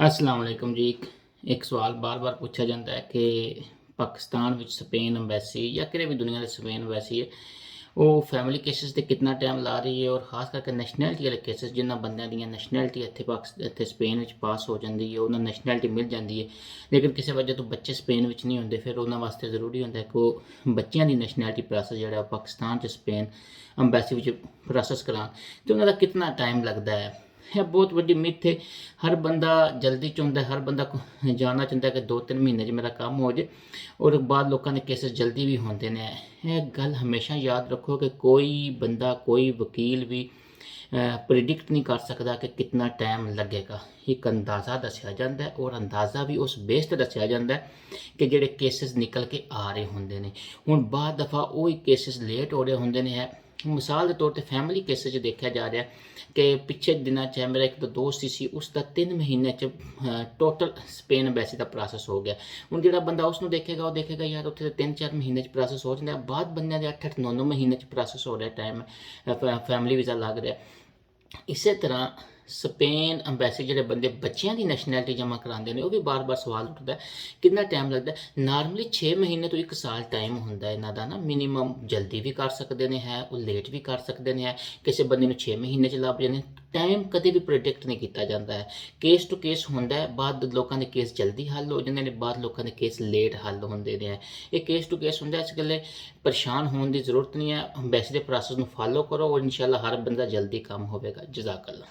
अस्सलाम वालेकुम जी। एक सवाल बार-बार पूछा ਜਾਂਦਾ ਹੈ ਕਿ ਪਾਕਿਸਤਾਨ ਵਿੱਚ ਸਪੇਨ ਐਮਬੈਸੀ ਜਾਂ ਕਿਤੇ ਵੀ ਦੁਨੀਆ ਦੇ ਸਪੇਨ ਐਮਬੈਸੀ ਹੈ, ਉਹ ਫੈਮਿਲੀ ਕੇਸਿਸ ਤੇ ਕਿੰਨਾ ਟਾਈਮ ਲਾ ਰਹੀ ਹੈ ਔਰ ਖਾਸ ਕਰਕੇ ਨੈਸ਼ਨੈਲਿਟੀ ਵਾਲੇ ਕੇਸਿਸ ਜਿਨ੍ਹਾਂ ਬੰਦਿਆਂ ਦੀਆਂ ਨੈਸ਼ਨੈਲਿਟੀ ਇੱਥੇ ਸਪੇਨ ਵਿੱਚ ਪਾਸ ਹੋ ਜਾਂਦੀ ਹੈ, ਉਹਨਾਂ ਨੂੰ ਨੈਸ਼ਨੈਲਿਟੀ ਮਿਲ ਜਾਂਦੀ ਹੈ, ਲੇਕਿਨ ਕਿਸੇ ਵਜ੍ਹਾ ਤੋਂ ਬੱਚੇ ਸਪੇਨ ਵਿੱਚ ਨਹੀਂ ਹੁੰਦੇ, ਫਿਰ ਉਹਨਾਂ ਵਾਸਤੇ ਜ਼ਰੂਰੀ ਹੁੰਦਾ ਕਿ ਉਹ ਬੱਚਿਆਂ ਦੀ ਨੈਸ਼ਨੈਲਿਟੀ ਪ੍ਰੋਸੈਸ ਜਿਹੜਾ ਪਾਕਿਸਤਾਨ 'ਚ ਸਪੇਨ ਐਮਬੈਸੀ ਵਿੱਚ ਪ੍ਰੋਸੈਸ ਕਰਾਉਣ ਅਤੇ ਉਹਨਾਂ ਦਾ ਕਿੰਨਾ ਟਾਈਮ ਲੱਗਦਾ ਹੈ। ਇਹ ਬਹੁਤ ਵੱਡੀ ਮਿੱਥ ਹੈ। ਹਰ ਬੰਦਾ ਜਲਦੀ ਚਾਹੁੰਦਾ, ਹਰ ਬੰਦਾ ਜਾਣਨਾ ਚਾਹੁੰਦਾ ਕਿ 2-3 ਮਹੀਨੇ 'ਚ ਮੇਰਾ ਕੰਮ ਹੋ ਜਾਏ ਔਰ ਬਾਅਦ ਲੋਕਾਂ ਦੇ ਕੇਸਿਸ ਜਲਦੀ ਵੀ ਹੁੰਦੇ ਨੇ। ਇਹ ਗੱਲ ਹਮੇਸ਼ਾ ਯਾਦ ਰੱਖੋ ਕਿ ਕੋਈ ਬੰਦਾ, ਕੋਈ ਵਕੀਲ ਵੀ ਪ੍ਰਿਡਿਕਟ ਨਹੀਂ ਕਰ ਸਕਦਾ ਕਿ ਕਿੰਨਾ ਟਾਈਮ ਲੱਗੇਗਾ। ਇੱਕ ਅੰਦਾਜ਼ਾ ਦੱਸਿਆ ਜਾਂਦਾ ਹੈ ਔਰ ਅੰਦਾਜ਼ਾ ਵੀ ਉਸ ਬੇਸ 'ਤੇ ਦੱਸਿਆ ਜਾਂਦਾ ਹੈ ਕਿ ਜਿਹੜੇ ਕੇਸਿਸ ਨਿਕਲ ਕੇ ਆ ਰਹੇ ਹੁੰਦੇ ਨੇ। ਹੁਣ ਬਾਅਦ ਦਫਾ ਉਹ ਹੀ ਕੇਸਿਸ ਲੇਟ ਹੋ ਰਹੇ ਹੁੰਦੇ ਨੇ। ਮਿਸਾਲ ਦੇ ਤੌਰ 'ਤੇ ਫੈਮਿਲੀ ਕੇਸਿਸ 'ਚ ਦੇਖਿਆ ਜਾ ਰਿਹਾ ਕਿ ਪਿਛਲੇ ਦਿਨਾਂ 'ਚ ਮੇਰਾ ਇੱਕ ਦੋਸਤ ਸੀ, ਉਸ ਦਾ 3 ਮਹੀਨੇ 'ਚ ਟੋਟਲ ਸਪੇਨ ਐਮਬੈਸੀ ਦਾ ਪ੍ਰੋਸੈਸ ਹੋ ਗਿਆ। ਹੁਣ ਜਿਹੜਾ ਬੰਦਾ ਉਸ ਨੂੰ ਦੇਖੇਗਾ ਉਹ ਦੇਖੇਗਾ ਯਾਰ ਉੱਥੇ ਤਾਂ 3-4 ਮਹੀਨੇ 'ਚ ਪ੍ਰੋਸੈਸ ਹੋ ਜਾਂਦਾ, ਬਾਅਦ ਬੰਦਿਆਂ ਦੇ 8-8 9-9 ਮਹੀਨੇ 'ਚ ਪ੍ਰੋਸੈਸ ਹੋ ਰਿਹਾ, ਟਾਈਮ ਫੈਮਿਲੀ ਵੀਜ਼ਾ ਲੱਗ ਰਿਹਾ। ਇਸੇ ਤਰ੍ਹਾਂ ਸਪੇਨ ਐਮਬੈਸੀ ਜਿਹੜੇ ਬੰਦੇ ਬੱਚਿਆਂ ਦੀ ਨੈਸ਼ਨੈਲਿਟੀ ਜਮ੍ਹਾਂ ਕਰਾਉਂਦੇ ਨੇ, ਉਹ ਵੀ ਬਾਰ-ਬਾਰ ਸਵਾਲ ਉੱਠਦਾ ਕਿੰਨਾ ਟਾਈਮ ਲੱਗਦਾ। ਨਾਰਮਲੀ 6 ਮਹੀਨੇ ਤੋਂ 1 ਸਾਲ ਟਾਈਮ ਹੁੰਦਾ ਇਹਨਾਂ ਦਾ ਨਾ ਮਿਨੀਮਮ। ਜਲਦੀ ਵੀ ਕਰ ਸਕਦੇ ਨੇ, ਹੈ ਉਹ ਲੇਟ ਵੀ ਕਰ ਸਕਦੇ ਨੇ, ਹੈ ਕਿਸੇ ਬੰਦੇ ਨੂੰ 6 ਮਹੀਨੇ 'ਚ ਲੱਭ ਜਾਂਦੇ। ਟਾਈਮ ਕਦੇ ਵੀ ਪ੍ਰੈਡਿਕਟ ਨਹੀਂ ਕੀਤਾ ਜਾਂਦਾ ਹੈ, ਕੇਸ ਟੂ ਕੇਸ ਹੁੰਦਾ ਹੈ। ਬਾਅਦ ਲੋਕਾਂ ਦੇ ਕੇਸ ਜਲਦੀ ਹੱਲ ਹੋ ਜਾਂਦੇ ਨੇ, ਬਾਅਦ ਲੋਕਾਂ ਦੇ ਕੇਸ ਲੇਟ ਹੱਲ ਹੁੰਦੇ ਨੇ। ਇਹ ਕੇਸ ਟੂ ਕੇਸ ਹੁੰਦਾ। ਇਸ ਗੱਲੇ ਪਰੇਸ਼ਾਨ ਹੋਣ ਦੀ ਜ਼ਰੂਰਤ ਨਹੀਂ ਹੈ। ਐਮਬੈਸੀ ਦੇ ਪ੍ਰੋਸੈਸ ਨੂੰ ਫਾਲੋ ਕਰੋ ਔਰ ਇਨਸ਼ਾਅੱਲਾ ਹਰ ਬੰਦਾ ਜਲਦੀ ਕੰਮ ਹੋਵੇਗਾ। ਜਜ਼ਾਕ ਅੱਲਾ।